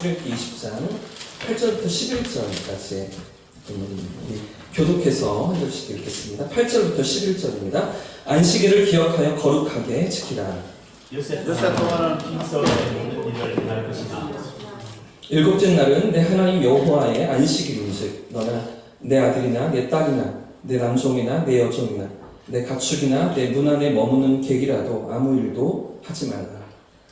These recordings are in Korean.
출애굽기 20장 8절부터 11절까지 교독해서 한 절씩 읽겠습니다. 8절부터 11절입니다. 안식일을 기억하여 거룩하게 지키라. 요새 동안은 빈손에 모든 일을 할 것이다. 일곱째 날은 내 하나님 여호와의 안식일인즉 너나 내 아들이나 내 딸이나 내 남종이나 내 여종이나 내 가축이나 내 문 안에 머무는 객이라도 아무 일도 하지 말라.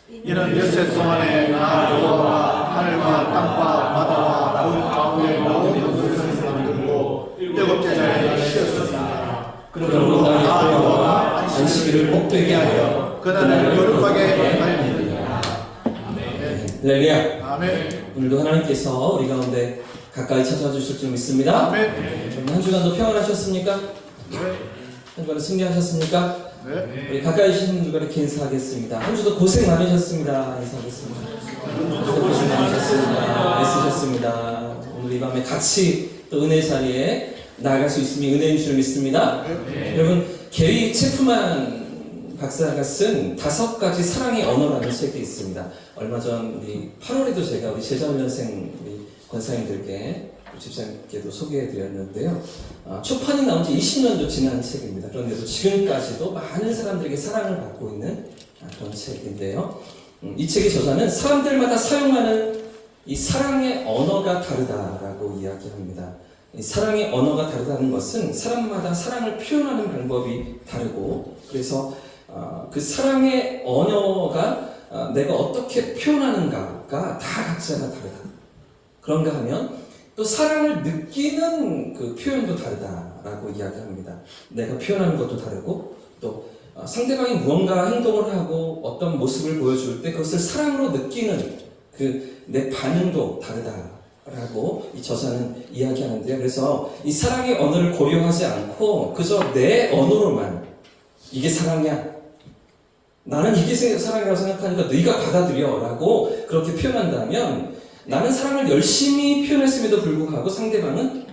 이는 엿새 동안에 나 여호와가 하늘과 땅과 바다와 물 가운데 모든 것을 만들고 일곱째 날에 쉬었습니다. 그러므로 나 여호와가 안식일을 복되게 하여 그날을 거룩하게 하였느니라. 할렐루야. 아멘. 오늘도 하나님께서 우리 가운데 가까이 찾아와 주실 줄 믿습니다. 아멘. 한 주간도 평안하셨습니까? 네. 한 주간도 승리하셨습니까? 네. 우리 가까이 계신 분들께 인사하겠습니다. 한 주도 고생 많으셨습니다. 인사하겠습니다. 고생 많으셨습니다. 애쓰셨습니다. 오늘 이 밤에 같이 또 은혜 자리에 나아갈 수 있음이 은혜인 줄 믿습니다. 여러분, 게리 체프만 박사가 쓴 5가지 사랑의 언어라는 책이 있습니다. 얼마 전 우리 8월에도 제가 우리 제자훈련생 우리 권사님들께 집사님께도 소개해드렸는데요. 초판이 나온 지 20년도 지난 책입니다. 그런데도 지금까지도 많은 사람들에게 사랑을 받고 있는 그런 책인데요. 이 책의 저자는 사람들마다 사용하는 이 사랑의 언어가 다르다라고 이야기합니다. 이 사랑의 언어가 다르다는 것은 사람마다 사랑을 표현하는 방법이 다르고, 그래서 그 사랑의 언어가 내가 어떻게 표현하는가가 다 각자가 다르다. 그런가 하면 또 사랑을 느끼는 그 표현도 다르다라고 이야기합니다. 내가 표현하는 것도 다르고, 또 상대방이 무언가 행동을 하고 어떤 모습을 보여줄 때 그것을 사랑으로 느끼는 그 내 반응도 다르다라고 이 저자는 이야기하는데요. 그래서 이 사랑의 언어를 고려하지 않고 그저 내 언어로만 이게 사랑이야, 나는 이게 사랑이라고 생각하니까 네가 받아들여라고 그렇게 표현한다면 나는 사랑을 열심히 표현했음에도 불구하고 상대방은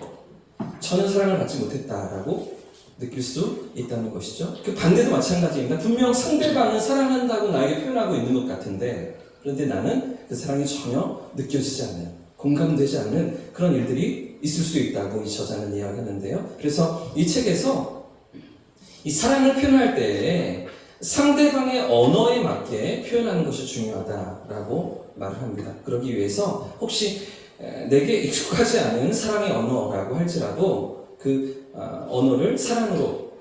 전혀 사랑을 받지 못했다라고 느낄 수 있다는 것이죠. 그 반대도 마찬가지입니다. 분명 상대방은 사랑한다고 나에게 표현하고 있는 것 같은데, 그런데 나는 그 사랑이 전혀 느껴지지 않는, 공감되지 않는 그런 일들이 있을 수 있다고 이 저자는 이야기하는데요. 그래서 이 책에서 이 사랑을 표현할 때 상대방의 언어에 맞게 표현하는 것이 중요하다라고 말을 합니다. 그러기 위해서 혹시 내게 익숙하지 않은 사랑의 언어라고 할지라도 그 언어를 사랑으로,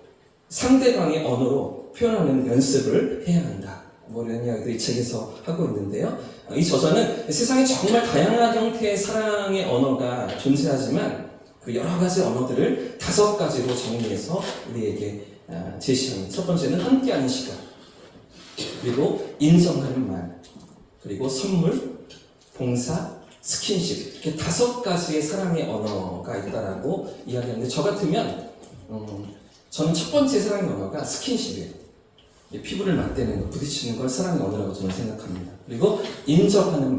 상대방의 언어로 표현하는 연습을 해야 한다. 이런 이야기도 이 책에서 하고 있는데요. 이 저자는 세상에 정말 다양한 형태의 사랑의 언어가 존재하지만 그 여러 가지 언어들을 5가지로 정리해서 우리에게 제시합니다. 첫 번째는 함께하는 시간, 그리고 인정하는 말, 그리고 선물, 봉사, 스킨십, 이렇게 5가지의 사랑의 언어가 있다라고 이야기하는데, 저 같으면 저는 첫 번째 사랑의 언어가 스킨십이에요. 피부를 맞대는 거, 부딪히는 걸 사랑의 언어라고 저는 생각합니다. 그리고 인정하는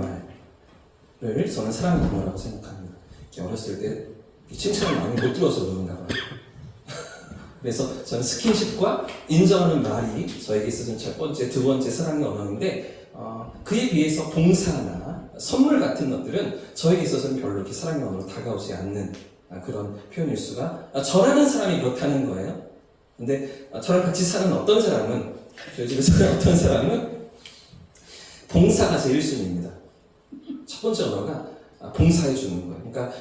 말을 저는 사랑의 언어라고 생각합니다. 어렸을 때 칭찬을 많이 못 들어서 그런가 봐요. 그래서 저는 스킨십과 인정하는 말이 저에게 있어서는 첫 번째, 두 번째 사랑의 언어인데, 그에 비해서 봉사나 선물 같은 것들은 저에게 있어서는 별로 이렇게 사랑의 언어로 다가오지 않는 그런 표현일 수가, 저라는 사람이 그렇다는 거예요. 근데 저랑 같이 사는 어떤 사람은, 저희 집에 사는 어떤 사람은 봉사가 제일 1순위입니다. 첫 번째 언어가 봉사해 주는 거예요. 그러니까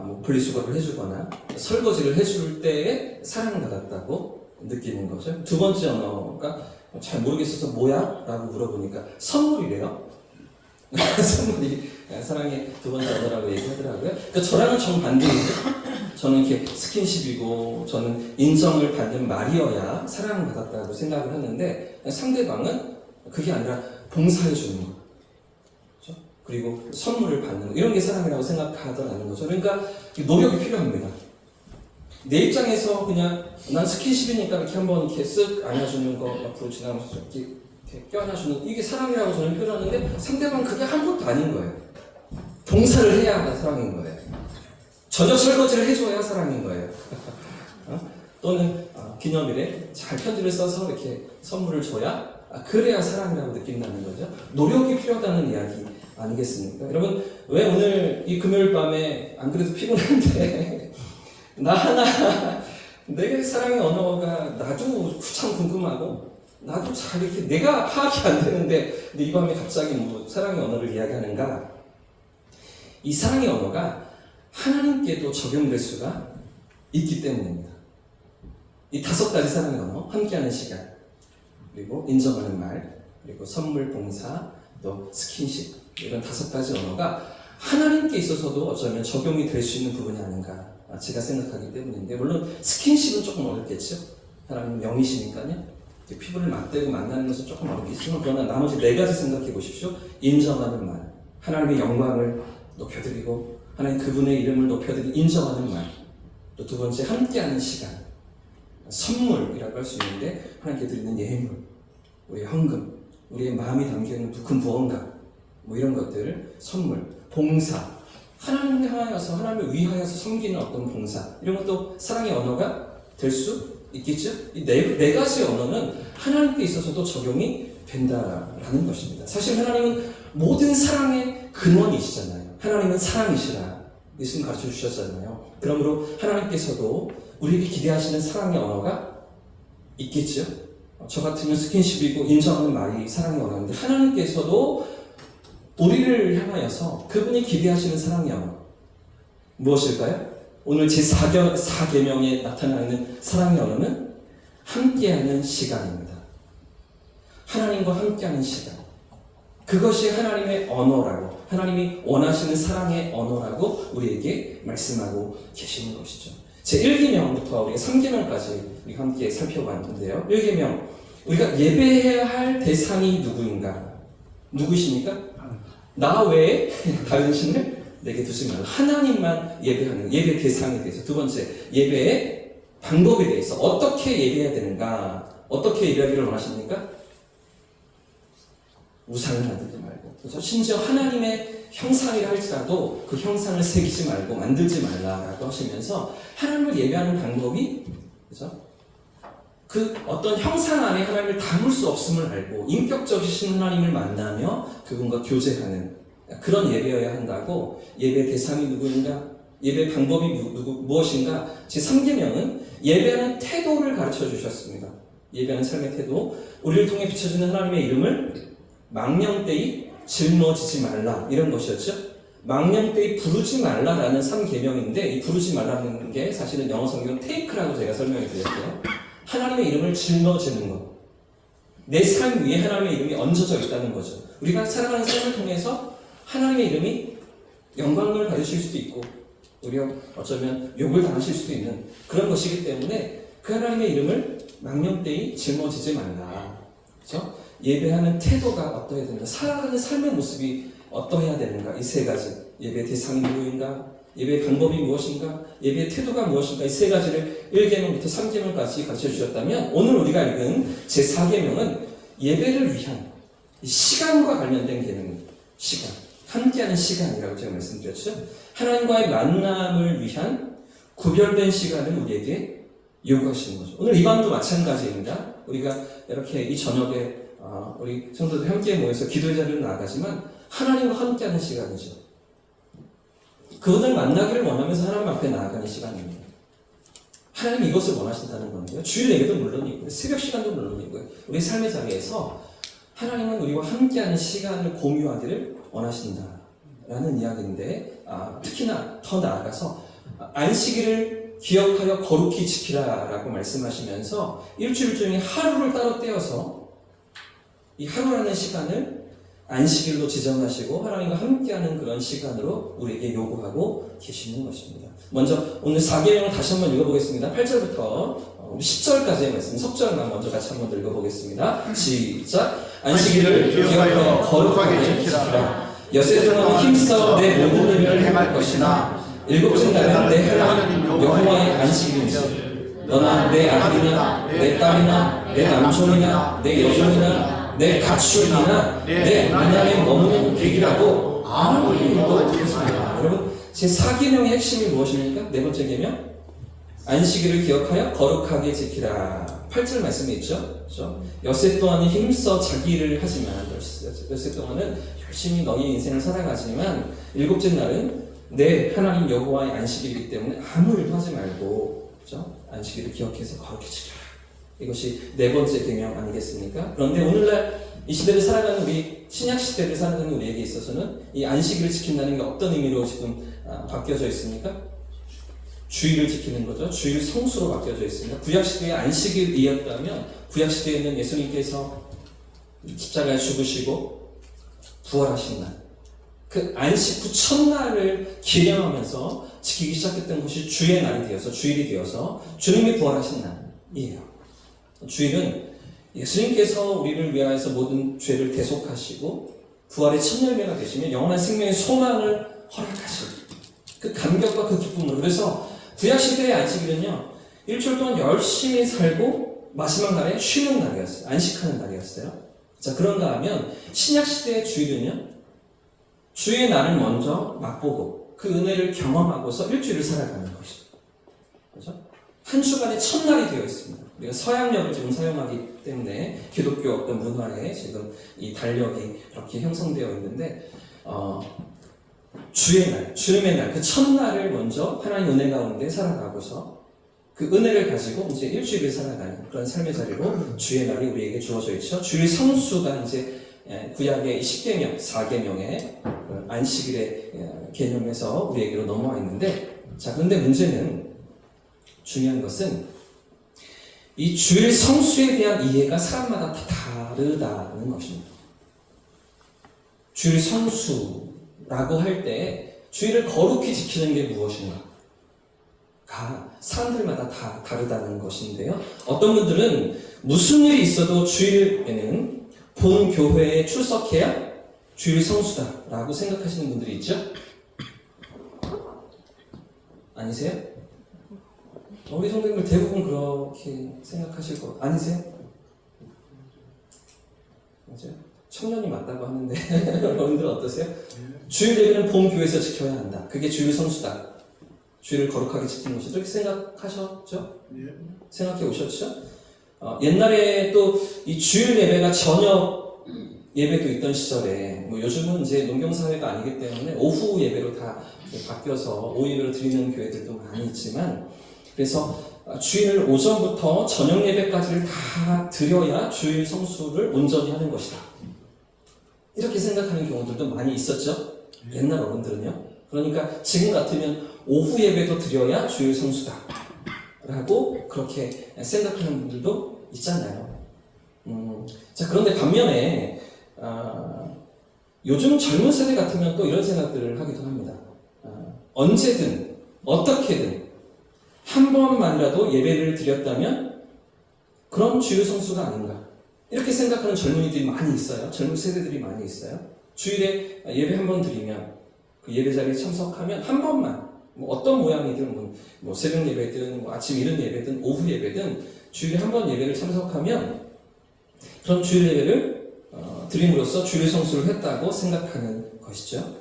뭐 분리수거를 해주거나 설거지를 해줄 때에 사랑을 받았다고 느끼는 거죠. 두 번째 언어가 잘 모르겠어서 뭐야? 라고 물어보니까 선물이래요. 선물이 사랑의 두 번째 언어라고 얘기하더라고요. 그러니까 저랑은 정반대이죠. 저는 이렇게 스킨십이고 저는 인정을 받는 말이어야 사랑을 받았다고 생각을 하는데, 상대방은 그게 아니라 봉사해 주는 거, 그렇죠? 그리고 선물을 받는 거, 이런 게 사랑이라고 생각하더라는 거죠. 그러니까 노력이 필요합니다. 내 입장에서 그냥 난 스킨십이니까 이렇게 한번 이렇게 쓱 안아주는 거, 앞으로 지나가면서 이렇게 껴안아주는, 이게 사랑이라고 저는 표현하는데, 상대방은 그게 아무것도 아닌 거예요. 봉사를 해야 사랑인 거예요. 저녁 설거지를 해줘야 사랑인 거예요. 또는 기념일에 잘 편지를 써서 이렇게 선물을 줘야, 그래야 사랑이라고 느낀다는 거죠. 노력이 필요하다는 이야기 아니겠습니까? 여러분, 왜 오늘 이 금요일 밤에 안 그래도 피곤한데 나 하나 내 사랑의 언어가 나도 참 궁금하고 나도 잘 이렇게 내가 파악이 안 되는데 근데 이 밤에 갑자기 뭐 사랑의 언어를 이야기하는가? 이 사랑의 언어가 하나님께도 적용될 수가 있기 때문입니다. 이 5가지 사랑의 언어, 함께하는 시간, 그리고 인정하는 말, 그리고 선물, 봉사, 또 스킨십, 이런 5가지 언어가 하나님께 있어서도 어쩌면 적용이 될 수 있는 부분이 아닌가 제가 생각하기 때문인데, 물론 스킨십은 조금 어렵겠죠. 하나님 영이시니까요. 피부를 맞대고 만나는 것은 조금 어렵겠지만, 그러나 나머지 4가지 생각해 보십시오. 인정하는 말, 하나님의 영광을 높여드리고 하나님 그분의 이름을 높여드리고 인정하는 말, 또 2번째 함께하는 시간, 선물이라고 할 수 있는데 하나님께 드리는 예물, 우리의 헌금, 우리의 마음이 담겨있는 큰 무언가, 뭐 이런 것들, 선물, 봉사, 하나님을 향하여서 하나님을 위하여서 섬기는 어떤 봉사, 이런 것도 사랑의 언어가 될 수 있겠죠? 이 네 가지 언어는 하나님께 있어서도 적용이 된다라는 것입니다. 사실 하나님은 모든 사랑의 근원이시잖아요. 하나님은 사랑이시라 예수님 가르쳐 주셨잖아요. 그러므로 하나님께서도 우리에게 기대하시는 사랑의 언어가 있겠죠. 저 같으면 스킨십이고 인정하는 말이 사랑의 언어인데, 하나님께서도 우리를 향하여서 그분이 기대하시는 사랑의 언어 무엇일까요? 오늘 제4계명에 나타나 있는 사랑의 언어는 함께하는 시간입니다. 하나님과 함께하는 시간, 그것이 하나님의 언어라고, 하나님이 원하시는 사랑의 언어라고 우리에게 말씀하고 계시는 것이죠. 제1계명부터 우리가 3계명까지 우리가 함께 살펴봤는데요. 1계명, 우리가 예배해야 할 대상이 누구인가? 누구십니까? 나 외에 다른 신을 내게 두지 말라. 하나님만 예배하는 예배 대상에 대해서. 2번째, 예배의 방법에 대해서 어떻게 예배해야 되는가? 어떻게 예배하기를 원하십니까? 우상을 만들지 말고, 그렇죠? 심지어 하나님의 형상이라 할지라도 그 형상을 새기지 말고 만들지 말라라고 하시면서 하나님을 예배하는 방법이, 그렇죠? 그 어떤 형상 안에 하나님을 담을 수 없음을 알고 인격적이신 하나님을 만나며 그분과 교제하는 그런 예배여야 한다고. 예배 대상이 누구인가? 예배 방법이 무엇인가? 제3계명은 예배하는 태도를 가르쳐 주셨습니다. 예배하는 삶의 태도, 우리를 통해 비춰지는 하나님의 이름을 망령되이 짊어지지 말라, 이런 것이었죠. 망령되이 부르지 말라라는 3계명인데, 이 부르지 말라는 게 사실은 영어 성경 테이크라고 제가 설명해 드렸어요. 하나님의 이름을 짊어지는 것, 내 삶 위에 하나님의 이름이 얹어져 있다는 거죠. 우리가 살아가는 삶을 통해서 하나님의 이름이 영광을 받으실 수도 있고 오히려 어쩌면 욕을 당하실 수도 있는 그런 것이기 때문에 그 하나님의 이름을 망령되이 짊어지지 말라. 그렇죠? 예배하는 태도가 어떠해야 되는가? 살아가는 삶의 모습이 어떠해야 되는가? 이 3가지. 예배 대상이 누구인가? 예배의 방법이 무엇인가? 예배의 태도가 무엇인가? 이 3가지를 1계명부터 3계명까지 가르쳐 주셨다면, 오늘 우리가 읽은 제4계명은 예배를 위한 시간과 관련된 계명입니다. 시간. 함께하는 시간이라고 제가 말씀드렸죠. 하나님과의 만남을 위한 구별된 시간을 우리에게 요구하시는 거죠. 오늘 이 밤도 마찬가지입니다. 우리가 이렇게 이 저녁에 우리 성도들 함께 모여서 기도의 자리로 나가지만 하나님과 함께하는 시간이죠. 그분을 만나기를 원하면서 하나님 앞에 나아가는 시간입니다. 하나님 이것을 원하신다는 건데요. 주일 예배도 물론이고요, 새벽 시간도 물론이고요, 우리 삶의 자리에서 하나님은 우리와 함께하는 시간을 공유하기를 원하신다라는 이야기인데, 특히나 더 나아가서 안식일을 기억하여 거룩히 지키라라고 말씀하시면서 일주일 중에 하루를 따로 떼어서 이 하루라는 시간을 안식일로 지정하시고 하나님과 함께하는 그런 시간으로 우리에게 요구하고 계시는 것입니다. 먼저 오늘 4계명을 다시 한번 읽어보겠습니다. 8절부터 10절까지의 말씀, 석절만 먼저 같이 한번 읽어보겠습니다. 시작. 안식일을 기억하여 거룩하게 지키라. 여세 동안 힘써 내 모든 일을 행할 것이나 일곱째 날은 내 하나님 여호와의 안식일이지. 너나 내 아들이나 내 딸이나 내 남종이나 내 여종이나 내 가축이나 내 만남에 머무는 객이라도 아무 일도 하지 않습니다. 여러분, 제4계명의 핵심이 무엇입니까? 4번째 계명? 안식일을 기억하여 거룩하게 지키라. 8절 말씀에 있죠. 그렇죠? 엿새 동안은 힘써 자기 일을 하지만 엿새 동안은 열심히 너희 인생을 살아가지만 일곱째 날은 내 하나님 여호와의 안식일이기 때문에 아무 일도 하지 말고 그렇죠? 안식일을 기억해서 거룩히 지켜라. 이것이 네 번째 계명 아니겠습니까? 그런데 오늘날 이 시대를 살아가는 우리 신약 시대를 살아가는 우리에게 있어서는 이 안식일을 지킨다는 게 어떤 의미로 지금 바뀌어져 있습니까? 주일을 지키는 거죠. 주일 성수로 바뀌어져 있습니다. 구약 시대의 안식일이었다면 구약 시대에는 예수님께서 십자가에 죽으시고 부활하신 날, 그 안식 후 첫날을 기념하면서 지키기 시작했던 것이 주의 날이 되어서 주일이 되어서 주님이 부활하신 날이에요. 주일은 예수님께서 우리를 위하여서 모든 죄를 대속하시고 부활의 첫 열매가 되시며 영원한 생명의 소망을 허락하시고 그 감격과 그 기쁨으로. 그래서 구약시대의 안식일은요, 일주일 동안 열심히 살고 마지막 날에 쉬는 날이었어요. 안식하는 날이었어요. 자, 그런가 하면 신약시대의 주일은요, 주의 날을 먼저 맛보고 그 은혜를 경험하고서 일주일을 살아가는 것이죠. 그렇죠? 한 주간의 첫날이 되어 있습니다. 우리가 서양력을 지금 사용하기 때문에 기독교 어떤 문화에 지금 이 달력이 그렇게 형성되어 있는데, 주의 날, 주님의 날, 그 첫날을 먼저 하나님 은혜 가운데 살아가고서 그 은혜를 가지고 이제 일주일을 살아가는 그런 삶의 자리로 주의 날이 우리에게 주어져 있죠. 주일 성수가 이제 구약의 10계명, 4계명의 안식일의 개념에서 우리에게로 넘어와 있는데, 자, 그런데 문제는 중요한 것은 이 주일 성수에 대한 이해가 사람마다 다 다르다는 것입니다. 주일 성수라고 할 때 주일을 거룩히 지키는 게 무엇인가가 사람들마다 다 다르다는 것인데요. 어떤 분들은 무슨 일이 있어도 주일에는 본 교회에 출석해야 주일 성수다라고 생각하시는 분들이 있죠? 아니세요? 우리 성도님들 대부분 그렇게 생각하실 거 아니세요? 맞아요? 청년이 맞다고 하는데 여러분들은 어떠세요? 주일 예배는 본 교회에서 지켜야 한다. 그게 주일 성수다. 주일을 거룩하게 지키는 것이죠. 이렇게 생각하셨죠? 생각해 오셨죠? 옛날에 또 이 주일 예배가 저녁 예배도 있던 시절에, 뭐 요즘은 이제 농경사회가 아니기 때문에 오후 예배로 다 바뀌어서 오후 예배로 드리는 교회들도 많이 있지만, 그래서 주일 오전부터 저녁 예배까지를 다 드려야 주일 성수를 온전히 하는 것이다. 이렇게 생각하는 경우들도 많이 있었죠. 옛날 어른들은요. 그러니까 지금 같으면 오후 예배도 드려야 주일 성수다 라고 그렇게 생각하는 분들도 있잖아요. 자, 그런데 반면에 요즘 젊은 세대 같으면 또 이런 생각들을 하기도 합니다. 언제든 어떻게든 한 번만이라도 예배를 드렸다면 그럼 주일 성수가 아닌가, 이렇게 생각하는 젊은이들이 많이 있어요. 젊은 세대들이 많이 있어요. 주일에 예배 한 번 드리면 그 예배 자리에 참석하면 한 번만, 뭐 어떤 모양이든 뭐 새벽 예배든 뭐 아침 이른 예배든 오후 예배든 주일에 한 번 예배를 참석하면 그런 주일 예배를 드림으로써 주일 성수를 했다고 생각하는 것이죠.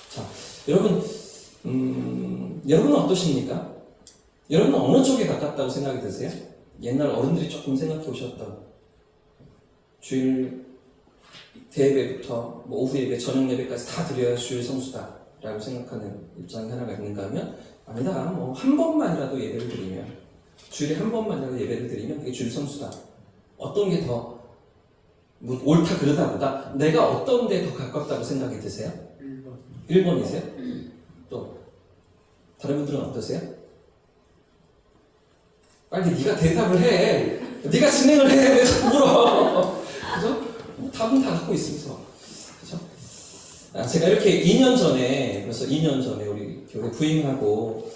자, 여러분은 어떠십니까? 여러분은 어느 쪽에 가깝다고 생각이 드세요? 옛날 어른들이 조금 생각해 오셨던 주일 대예배부터 뭐 오후 예배, 저녁 예배까지 다 드려야 주일 성수다 라고 생각하는 입장이 하나가 있는가 하면, 아니다, 뭐 한 번만이라도 예배를 드리면, 주일에 한 번만이라도 예배를 드리면 그게 주일 성수다. 어떤 게 더 뭐 옳다 그르다보다 내가 어떤 데 더 가깝다고 생각이 드세요? 1번이세요? 또 다른 분들은 어떠세요? 빨리 네가 대답을 해. 네가 진행을 해. 왜 자꾸 물어? 그죠? 답은 다 갖고 있으면서. 그죠? 제가 이렇게 2년 전에, 벌써 2년 전에 우리 교회 부임하고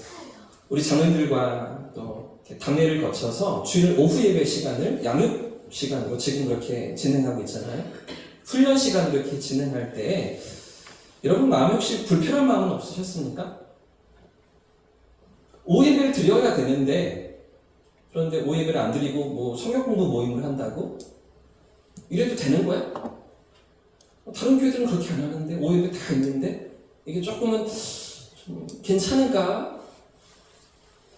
우리 장로님들과 또 당회를 거쳐서 주일 오후 예배 시간을 양육 시간으로 지금 그렇게 진행하고 있잖아요. 훈련 시간으로 이렇게 진행할 때 여러분 마음에 혹시 불편한 마음은 없으셨습니까? 오후 예배를 드려야 되는데, 그런데 오후 예배를 안 드리고 뭐 성경 공부 모임을 한다고? 이래도 되는 거야? 다른 교회들은 그렇게 안 하는데 오후 예배 다 있는데 이게 조금은 좀 괜찮을까?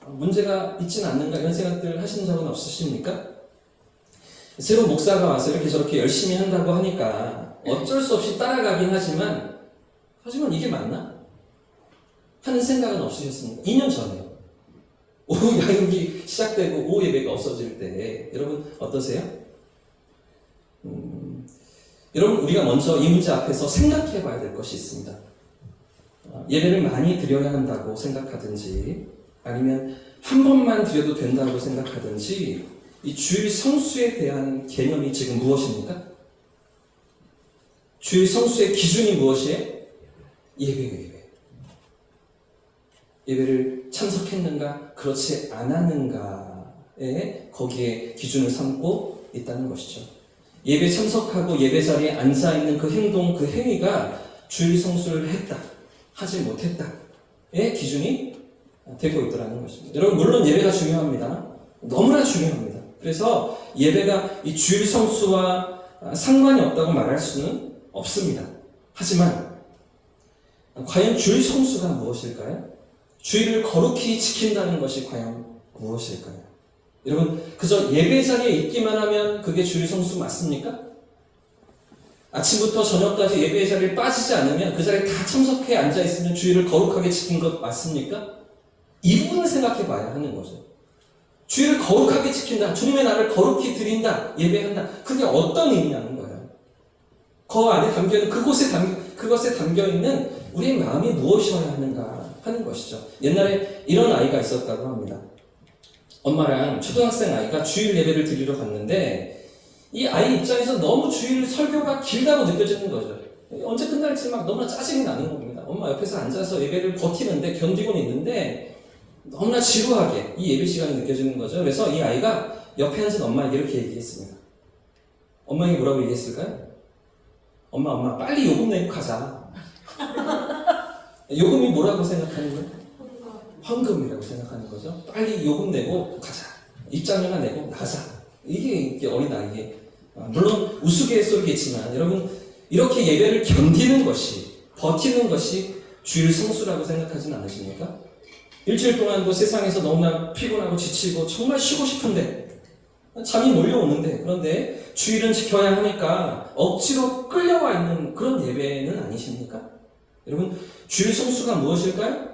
문제가 있지는 않는가 이런 생각들 하신 적은 없으십니까? 새로운 목사가 와서 이렇게 저렇게 열심히 한다고 하니까 어쩔 수 없이 따라가긴 하지만 이게 맞나? 하는 생각은 없으셨습니까? 2년 전에요. 오후 양육이 시작되고 오후 예배가 없어질 때 여러분 어떠세요? 여러분 우리가 먼저 이 문제 앞에서 생각해 봐야 될 것이 있습니다. 예배를 많이 드려야 한다고 생각하든지 아니면 한 번만 드려도 된다고 생각하든지 이 주일 성수에 대한 개념이 지금 무엇입니까? 주일 성수의 기준이 무엇이에요? 예배. 예배를 참석했는가, 그렇지 않았는가에 거기에 기준을 삼고 있다는 것이죠. 예배 참석하고 예배 자리에 앉아있는 그 행동, 그 행위가 주일 성수를 했다, 하지 못했다의 기준이 되고 있더라는 것입니다. 여러분 물론 예배가 중요합니다. 너무나 중요합니다. 그래서 예배가 이 주일 성수와 상관이 없다고 말할 수는 없습니다. 하지만 과연 주일 성수가 무엇일까요? 주일을 거룩히 지킨다는 것이 과연 무엇일까요? 여러분 그저 예배 자리에 있기만 하면 그게 주일 성수 맞습니까? 아침부터 저녁까지 예배 자리에 빠지지 않으면 그 자리에 다 참석해 앉아있으면 주일을 거룩하게 지킨 것 맞습니까? 이 부분을 생각해 봐야 하는 거죠. 주일을 거룩하게 지킨다, 주님의 날을 거룩히 드린다, 예배한다, 그게 어떤 의미냐는 거예요. 그 안에 담겨있는 그것에 담겨있는 우리의 마음이 무엇이어야 하는가 하는 것이죠. 옛날에 이런 아이가 있었다고 합니다. 엄마랑 초등학생 아이가 주일 예배를 드리러 갔는데 이 아이 입장에서 너무 주일 설교가 길다고 느껴지는 거죠. 언제 끝날지 막 너무나 짜증이 나는 겁니다. 엄마 옆에서 앉아서 예배를 버티는데 견디고는 있는데 너무나 지루하게 이 예배 시간이 느껴지는 거죠. 그래서 이 아이가 옆에 앉은 엄마에게 이렇게 얘기했습니다. 엄마에게 뭐라고 얘기했을까요? 엄마 빨리 요금 내고 가자. 요금이 뭐라고 생각하는 거예요? 헌금이라고 생각하는 거죠. 빨리 요금 내고 가자. 입장료나 내고 나가자. 이게 어린아이의 물론 우스갯소리겠지만 여러분 이렇게 예배를 견디는 것이 버티는 것이 주일 성수라고 생각하지는 않으십니까? 일주일 동안 세상에서 너무나 피곤하고 지치고 정말 쉬고 싶은데 잠이 몰려오는데 그런데 주일은 지켜야 하니까 억지로 끌려와 있는 그런 예배는 아니십니까? 여러분 주일 성수가 무엇일까요?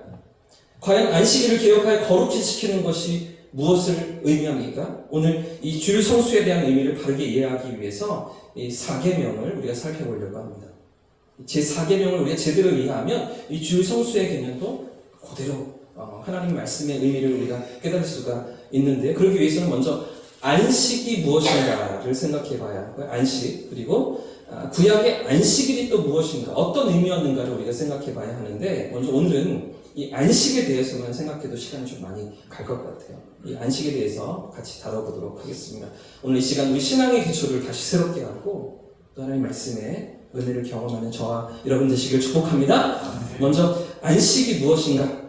과연 안식일을 개혁하여 거룩히 지키는 것이 무엇을 의미합니까? 오늘 이 주일 성수에 대한 의미를 바르게 이해하기 위해서 이 4계명을 우리가 살펴보려고 합니다. 제 4계명을 우리가 제대로 이해하면 이 주일 성수의 개념도 그대로 하나님 말씀의 의미를 우리가 깨달을 수가 있는데요. 그러기 위해서는 먼저 안식이 무엇인가를 생각해 봐야 하고요. 안식, 그리고 구약의 안식일이 또 무엇인가, 어떤 의미였는가를 우리가 생각해 봐야 하는데 먼저 오늘은 이 안식에 대해서만 생각해도 시간이 좀 많이 갈 것 같아요. 이 안식에 대해서 같이 다뤄보도록 하겠습니다. 오늘 이 시간 우리 신앙의 기초를 다시 새롭게 하고 또 하나님 말씀의 은혜를 경험하는 저와 여러분 되시길 축복합니다. 먼저 안식이 무엇인가?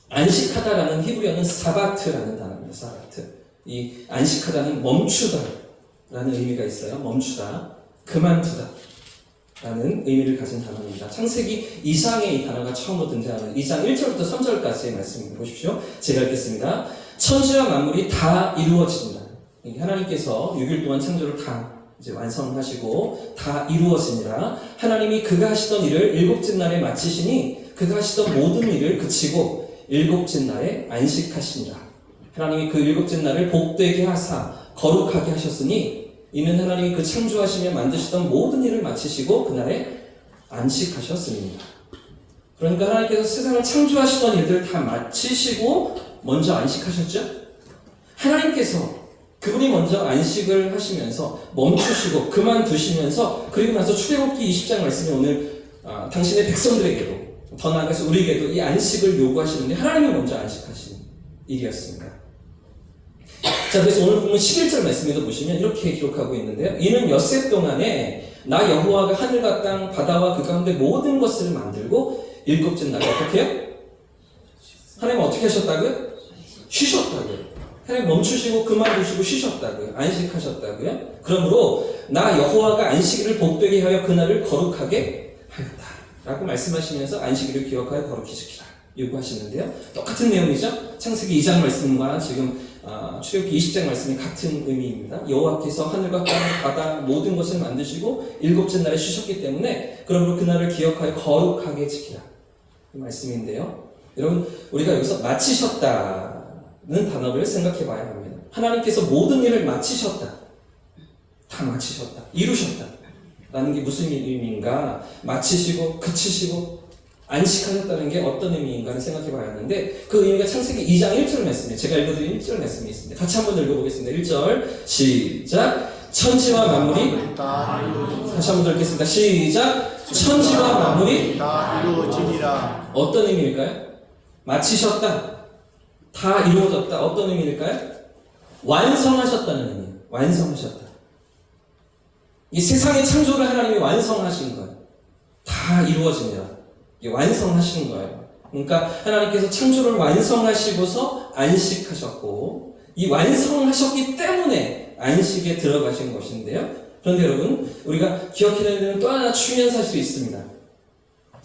안식하다라는 히브리어는 사바트라는 단어입니다. 사바트. 이 안식하다는 멈추다라는 의미가 있어요. 멈추다, 그만두다 라는 의미를 가진 단어입니다. 창세기 2장에 이 단어가 처음으로 등장하는 2장 1절부터 3절까지의 말씀입니다. 보십시오. 제가 읽겠습니다. 천지와 만물이 다 이루어진다. 하나님께서 6일 동안 창조를 다 이제 완성하시고 다 이루어지니라. 하나님이 그가 하시던 일을 일곱째 날에 마치시니 그가 하시던 모든 일을 그치고 일곱째 날에 안식하시니라. 하나님이 그 일곱째 날을 복되게 하사 거룩하게 하셨으니 이는 하나님이 그 창조하시며 만드시던 모든 일을 마치시고 그날에 안식하셨습니다. 그러니까 하나님께서 세상을 창조하시던 일들을 다 마치시고 먼저 안식하셨죠? 하나님께서 그분이 먼저 안식을 하시면서 멈추시고 그만두시면서 그리고 나서 출애굽기 20장 말씀이 오늘 당신의 백성들에게도 더 나아가서 우리에게도 이 안식을 요구하시는데 하나님이 먼저 안식하신 일이었습니다. 자, 그래서 오늘 보면 11절 말씀에도 보시면 이렇게 기록하고 있는데요. 이는 엿새 동안에 나 여호와가 하늘과 땅 바다와 그 가운데 모든 것을 만들고 일곱째 날에 어떻게 해요? 하나님은 어떻게 하셨다고요? 쉬셨다고요. 하나님 멈추시고 그만두시고 쉬셨다고요. 안식하셨다고요. 그러므로 나 여호와가 안식일을 복되게 하여 그날을 거룩하게 하였다 라고 말씀하시면서 안식일을 기억하여 거룩히 지키라 요구하시는데요. 똑같은 내용이죠. 창세기 2장 말씀과 지금 출애굽기 20장 말씀이 같은 의미입니다. 여호와께서 하늘과 땅, 바다 모든 것을 만드시고 일곱째 날에 쉬셨기 때문에 그러므로 그날을 기억하여 거룩하게 지키라. 이 말씀인데요. 여러분 우리가 여기서 마치셨다는 단어를 생각해 봐야 합니다. 하나님께서 모든 일을 마치셨다. 다 마치셨다. 이루셨다. 라는 게 무슨 의미인가? 마치시고 그치시고 안식하셨다는 게 어떤 의미인가를 생각해 봐야 하는데 그 의미가 창세기 2장 1절 말씀이에요. 제가 읽어드린 1절 말씀이 있습니다. 같이 한번 읽어보겠습니다. 1절 시작. 천지와 만물이 다시 한번 읽겠습니다. 시작. 천지와 만물이 다 이루어지니라. 어떤 의미일까요? 마치셨다. 다 이루어졌다. 어떤 의미일까요? 완성하셨다는 의미예요. 완성하셨다. 이 세상의 창조를 하나님이 완성하신 거예요. 다 이루어집니다. 완성하신 거예요. 그러니까 하나님께서 창조를 완성하시고서 안식하셨고 이 완성하셨기 때문에 안식에 들어가신 것인데요. 그런데 여러분 우리가 기억해야 되는 또 하나 중요한 사실이 있습니다.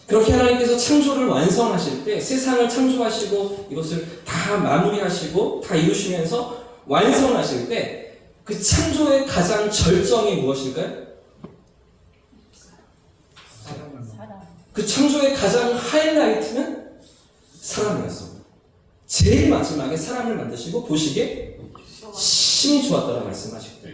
그렇게 하나님께서 창조를 완성하실 때 세상을 창조하시고 이것을 다 마무리하시고 다 이루시면서 완성하실 때 그 창조의 가장 절정이 무엇일까요? 그 창조의 가장 하이라이트는 사람이었습니다. 제일 마지막에 사람을 만드시고 보시기에 심히 좋았다고 말씀하셨고요.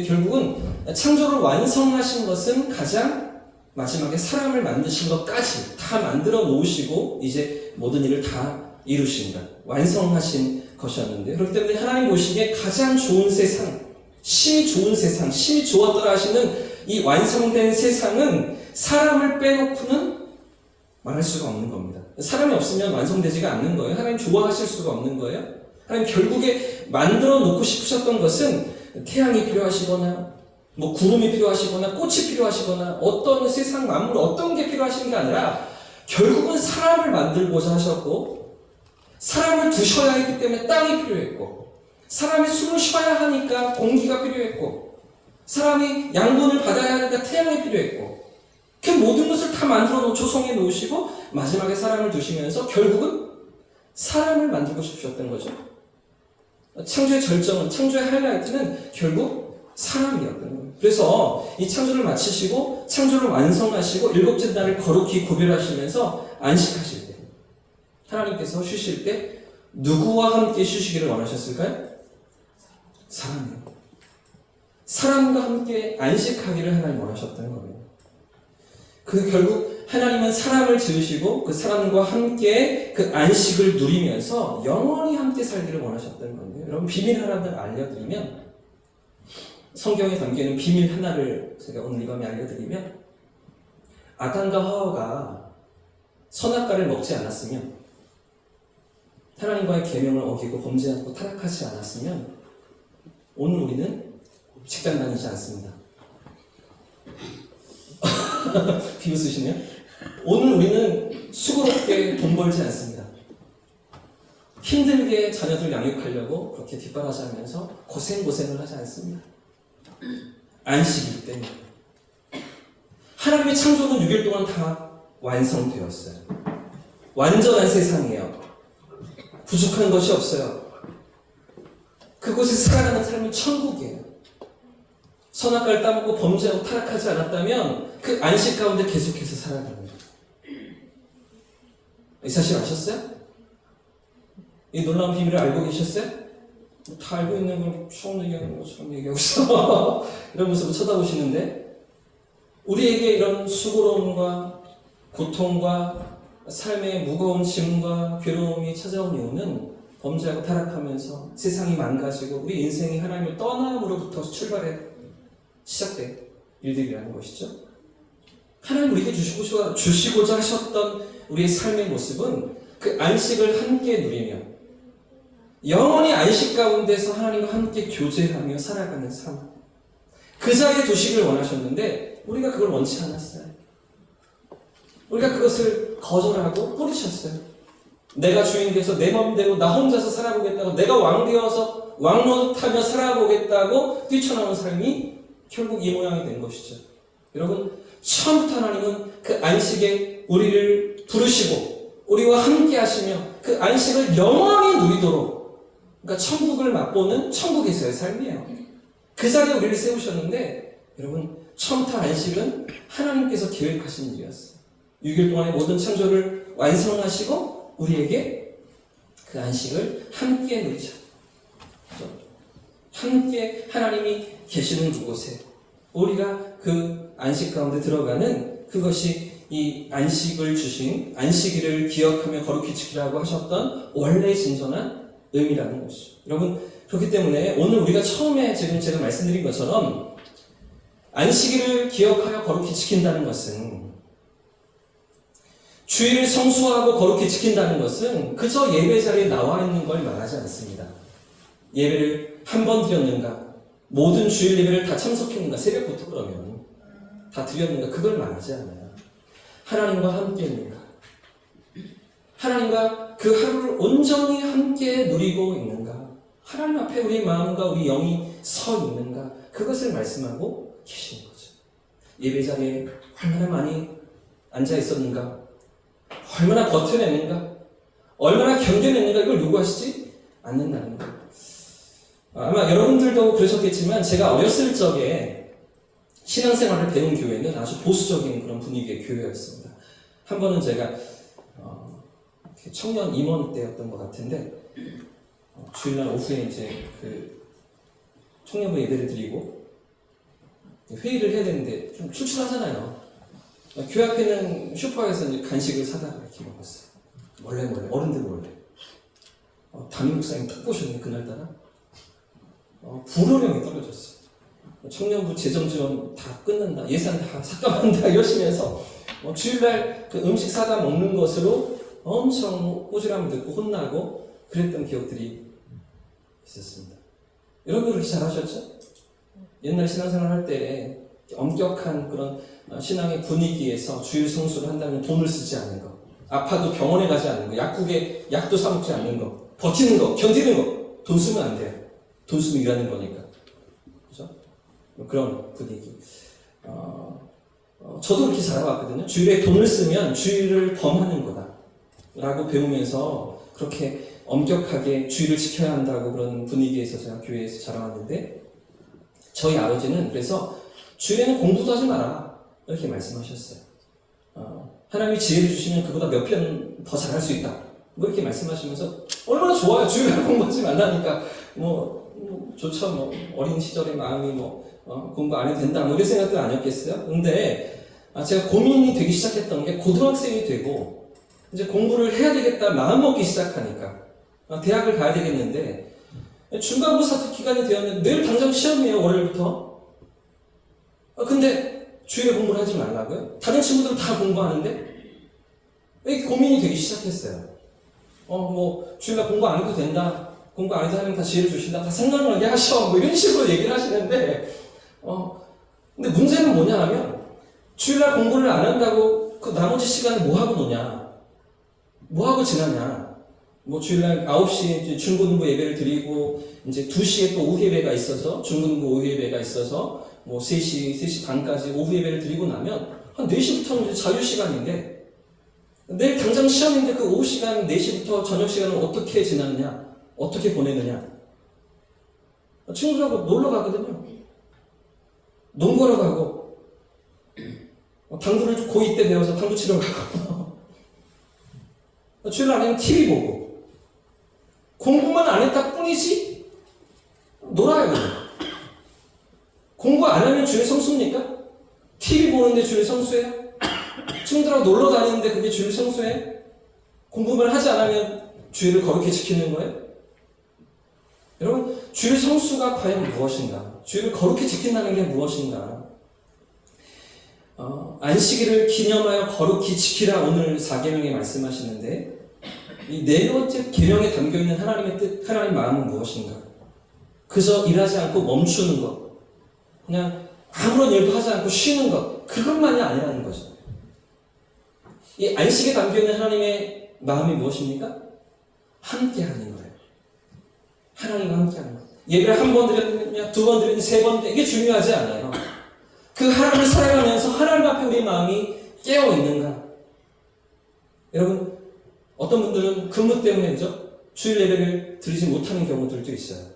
결국은 창조를 완성하신 것은 가장 마지막에 사람을 만드신 것까지 다 만들어 놓으시고 이제 모든 일을 다 이루신다. 완성하신 것이었는데 그렇기 때문에 하나님 보시기에 가장 좋은 세상, 심히 좋은 세상, 심히 좋았더라 하시는 이 완성된 세상은 사람을 빼놓고는 말할 수가 없는 겁니다. 사람이 없으면 완성되지가 않는 거예요. 하나님 좋아하실 수가 없는 거예요. 하나님 결국에 만들어 놓고 싶으셨던 것은 태양이 필요하시거나 뭐 구름이 필요하시거나 꽃이 필요하시거나 어떤 세상 만물 어떤 게 필요하신 게 아니라 결국은 사람을 만들고자 하셨고 사람을 두셔야 했기 때문에 땅이 필요했고 사람이 숨을 쉬어야 하니까 공기가 필요했고 사람이 양분을 받아야 하니까 태양이 필요했고 그 모든 것을 다 만들어 조성해 놓으시고 마지막에 사람을 두시면서 결국은 사람을 만들고 싶으셨던 거죠. 창조의 절정은 창조의 하이라이트는 결국 사람이었던 거예요. 그래서 이 창조를 마치시고 창조를 완성하시고 일곱째 날을 거룩히 구별하시면서 안식하실 때 하나님께서 쉬실 때 누구와 함께 쉬시기를 원하셨을까요? 사람이요. 사람과 함께 안식하기를 하나님 원하셨다는 거예요. 그 결국 하나님은 사람을 지으시고 그 사람과 함께 그 안식을 누리면서 영원히 함께 살기를 원하셨다는 건데요. 여러분 비밀 하나를 알려드리면 성경에 담겨있는 비밀 하나를 제가 오늘 이 밤에 알려드리면 아담과 하와가 선악과를 먹지 않았으면 하나님과의 계명을 어기고 범죄하고 타락하지 않았으면 오늘 우리는 직장 다니지 않습니다. 비웃으시네요. 오늘 우리는 수고롭게 돈 벌지 않습니다. 힘들게 자녀들 양육하려고 그렇게 뒷바라지 하면서 고생을 하지 않습니다. 안식이기 때문에. 하나님의 창조는 6일 동안 다 완성되었어요. 완전한 세상이에요. 부족한 것이 없어요. 그곳에 살아가는 삶은 천국이에요. 선악과를 따먹고 범죄하고 타락하지 않았다면 그 안식 가운데 계속해서 살아갑니다. 이 사실 아셨어요? 이 놀라운 비밀을 알고 계셨어요? 다 알고 있는 걸 처음 얘기하는 것처럼 얘기하고 있어. 이런 모습을 쳐다보시는데 우리에게 이런 수고로움과 고통과 삶의 무거운 짐과 괴로움이 찾아온 이유는 범죄하고 타락하면서 세상이 망가지고 우리 인생이 하나님을 떠남으로부터 시작된 일들이라는 것이죠. 하나님 우리에게 주시고자 하셨던 우리의 삶의 모습은 그 안식을 함께 누리며 영원히 안식 가운데서 하나님과 함께 교제하며 살아가는 삶, 그 자리에 두시길 원하셨는데 우리가 그걸 원치 않았어요. 우리가 그것을 거절하고 뿌리쳤어요. 내가 주인 돼서 내 맘대로 나 혼자서 살아보겠다고, 내가 왕 되어서 왕노릇하며 살아보겠다고 뛰쳐나온 삶이 결국 이 모양이 된 것이죠. 여러분, 처음부터 하나님은 그 안식에 우리를 부르시고 우리와 함께 하시며 그 안식을 영원히 누리도록, 그러니까 천국을 맛보는 천국에서의 삶이에요. 그 자리에 우리를 세우셨는데 여러분, 처음부터 안식은 하나님께서 계획하신 일이었어요. 6일 동안의 모든 창조를 완성하시고 우리에게 그 안식을 함께 누리자. 함께 하나님이 계시는 그곳에 우리가 그 안식 가운데 들어가는, 그것이 이 안식을 주신, 안식일을 기억하며 거룩히 지키라고 하셨던 원래 진정한 의미라는 것이죠. 여러분, 그렇기 때문에 오늘 우리가 처음에 지금 제가 말씀드린 것처럼 안식일을 기억하여 거룩히 지킨다는 것은, 주일을 성수하고 거룩히 지킨다는 것은 그저 예배 자리에 나와 있는 걸 말하지 않습니다. 예배를 한 번 드렸는가? 모든 주일 예배를 다 참석했는가? 새벽부터 그러면 다 드렸는가? 그걸 말하지 않아요. 하나님과 함께 있는가? 하나님과 그 하루를 온전히 함께 누리고 있는가? 하나님 앞에 우리 마음과 우리 영이 서 있는가? 그것을 말씀하고 계시는 거죠. 예배 자리에 얼마나 많이 앉아 있었는가? 얼마나 버텨냈는가? 얼마나 견뎌냈는가? 이걸 요구하시지 않는다는 거예요. 아마 여러분들도 그러셨겠지만 제가 어렸을 적에 신앙생활을 배운 교회는 아주 보수적인 그런 분위기의 교회였습니다. 한 번은 제가 청년 임원 때였던 것 같은데 주일날 오후에 이제 그 청년부 예배를 드리고 회의를 해야 되는데 좀 출출하잖아요. 교회 앞에는 슈퍼에서 이제 간식을 사다가 이렇게 먹었어요. 몰래 어른들 몰래. 담임 목사님 딱 보셨네 그날따라. 불호령이 떨어졌어요. 청년부 재정 지원 다 끝난다, 예산 다 삭감한다 이러시면서 주일날 그 음식 사다 먹는 것으로 엄청 꼬질함을 듣고 혼나고 그랬던 기억들이 있었습니다. 여러분 그렇게 잘하셨죠? 옛날 신앙생활 할 때 엄격한 그런 신앙의 분위기에서 주일 성수를 한다면 돈을 쓰지 않는 거, 아파도 병원에 가지 않는 거, 약국에 약도 사 먹지 않는 거, 버티는 거, 견디는 거, 돈 쓰면 안 돼요. 돈 쓰면 일하는 거니까. 그죠? 그런 분위기. 저도 그렇게 자라왔거든요. 주일에 돈을 쓰면 주일을 범하는 거다 라고 배우면서 그렇게 엄격하게 주일을 지켜야 한다고 그런 분위기에서 제가 교회에서 자라왔는데, 저희 아버지는 그래서 주일에는 공부도 하지 마라 이렇게 말씀하셨어요. 하나님이 지혜를 주시면 그보다 몇 편 더 잘할 수 있다 뭐 이렇게 말씀하시면서, 얼마나 좋아요. 주일날 공부하지 말라니까 좋죠. 어린 시절의 마음이 공부 안 해도 된다 이런 생각도 아니었겠어요. 근데 제가 고민이 되기 시작했던 게 고등학생이 되고 이제 공부를 해야 되겠다 마음 먹기 시작하니까 대학을 가야 되겠는데, 중간고사 기간이 되었는데 내일 당장 시험이에요. 월요일부터. 근데 주일에 공부를 하지 말라고요? 다른 친구들은 다 공부하는데? 이렇게 고민이 되기 시작했어요. 주일날 공부 안 해도 된다. 공부 안 해도 하나님 다 지혜를 주신다. 다 생각나게 하셔. 이런 식으로 얘기를 하시는데, 근데 문제는 뭐냐 하면, 주일날 공부를 안 한다고 그 나머지 시간을 뭐 하고 노냐? 뭐 하고 지나냐? 주일날 9시에 이제 중고등부 예배를 드리고, 이제 2시에 또 오후 예배가 있어서, 중고등부 오후 예배가 있어서, 3시 반까지 오후 예배를 드리고 나면, 한 4시부터는 이제 자유시간인데, 내일 당장 시험인데 그 오후 시간 4시부터 저녁 시간을 어떻게 지났냐? 어떻게 보내느냐? 친구들하고 놀러 가거든요. 농구하러 가고, 당구를 고2 때 배워서 당구 치러 가고, 주일 안에는 TV 보고, 공부만 안 했다 뿐이지, 놀아요. 공부 안 하면 주일 성수입니까? TV 보는데 주일 성수예요? 친구들하고 놀러 다니는데 그게 주일 성수예요? 공부만 하지 않으면 주일을 거룩히 지키는 거예요? 여러분, 주일 성수가 과연 무엇인가? 주일을 거룩히 지킨다는 게 무엇인가? 안식일을 기념하여 거룩히 지키라 오늘 4계명에 말씀하시는데, 이 4번째 계명에 담겨있는 하나님의 뜻, 하나님의 마음은 무엇인가? 그저 일하지 않고 멈추는 것, 그냥 아무런 일도 하지 않고 쉬는 것, 그것만이 아니라는 거죠. 이 안식에 담겨있는 하나님의 마음이 무엇입니까? 함께하는 거예요. 하나님과 함께하는 것. 예배를 한 번 드렸느냐, 2번 드렸느냐, 3번, 이게 중요하지 않아요. 그 하나님을 살아가면서 하나님 앞에 우리 마음이 깨어있는가? 여러분, 어떤 분들은 근무 때문에 그죠? 주일 예배를 드리지 못하는 경우들도 있어요.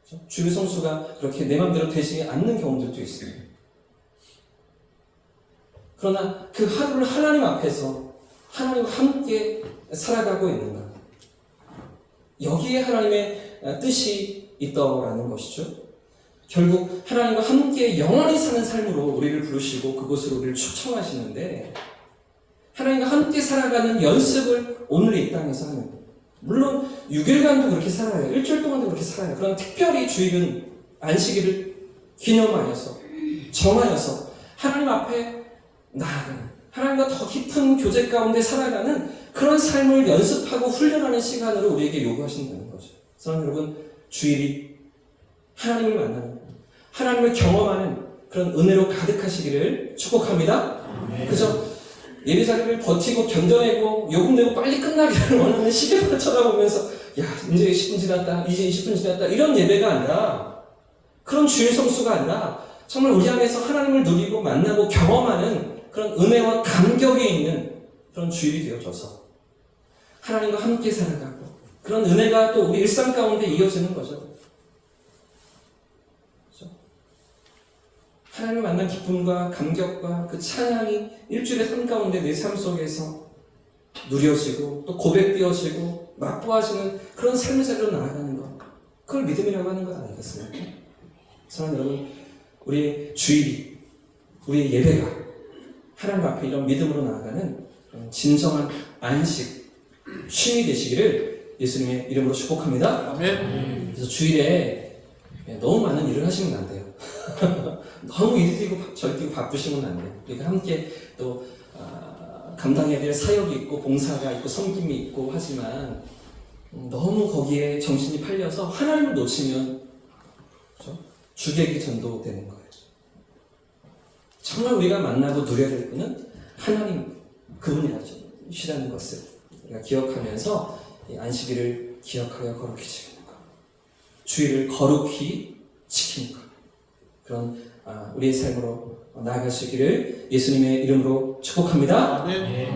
그죠? 주일 성수가 그렇게 내 맘대로 되지 않는 경우들도 있어요. 그러나 그 하루를 하나님 앞에서 하나님과 함께 살아가고 있는가? 여기에 하나님의 뜻이 있다라는 것이죠. 결국 하나님과 함께 영원히 사는 삶으로 우리를 부르시고 그곳으로 우리를 초청하시는데 하나님과 함께 살아가는 연습을 오늘 이 땅에서 하는 거예요. 물론 6일간도 그렇게 살아요. 일주일 동안도 그렇게 살아요. 그러나 특별히 주일은 안식일을 기념하여서 정하여서 하나님 앞에 나아가는 하나님과 더 깊은 교제 가운데 살아가는 그런 삶을 연습하고 훈련하는 시간으로 우리에게 요구하신다는 거죠. 사랑하는 여러분, 주일이 하나님을 만나는 하나님을 경험하는 그런 은혜로 가득하시기를 축복합니다. 그죠? 예배 자리를 버티고 견뎌내고 요금 내고 빨리 끝나기를 원하는 시계만 쳐다보면서 야 이제 10분 지났다 이제 20분 지났다 이런 예배가 아니라 그런 주일 성수가 아니라 정말 우리 안에서 하나님을 누리고 만나고 경험하는 그런 은혜와 감격이 있는 그런 주일이 되어져서 하나님과 함께 살아가고 그런 은혜가 또 우리 일상 가운데 이어지는 거죠. 하나님을 만난 기쁨과 감격과 그 찬양이 일주일의 삶 가운데 내 삶 속에서 누려지고 또 고백되어지고 맛보아지는 그런 삶의 자리로 나아가는 것, 그걸 믿음이라고 하는 것 아니겠습니까? 사랑하는 여러분, 우리의 주일이, 우리의 예배가 하나님 앞에 이런 믿음으로 나아가는 진정한 안식, 쉼이 되시기를 예수님의 이름으로 축복합니다. 아멘. 그래서 주일에 너무 많은 일을 하시면 안 돼요. 너무 일 뛰고 절 뛰고 바쁘시면 안 돼요. 우리가 함께 또 감당해야 될 사역이 있고 봉사가 있고 섬김이 있고 하지만 너무 거기에 정신이 팔려서 하나님을 놓치면 그렇죠? 주객이 전도되는 거예요. 정말 우리가 만나고 누려야 될 분은 하나님 그분이라는 것을 우리가 기억하면서 이 안식일을 기억하여 거룩히 지키는 것, 주일을 거룩히 지키는 것, 그런 우리의 삶으로 나아가시기를 예수님의 이름으로 축복합니다. 아멘.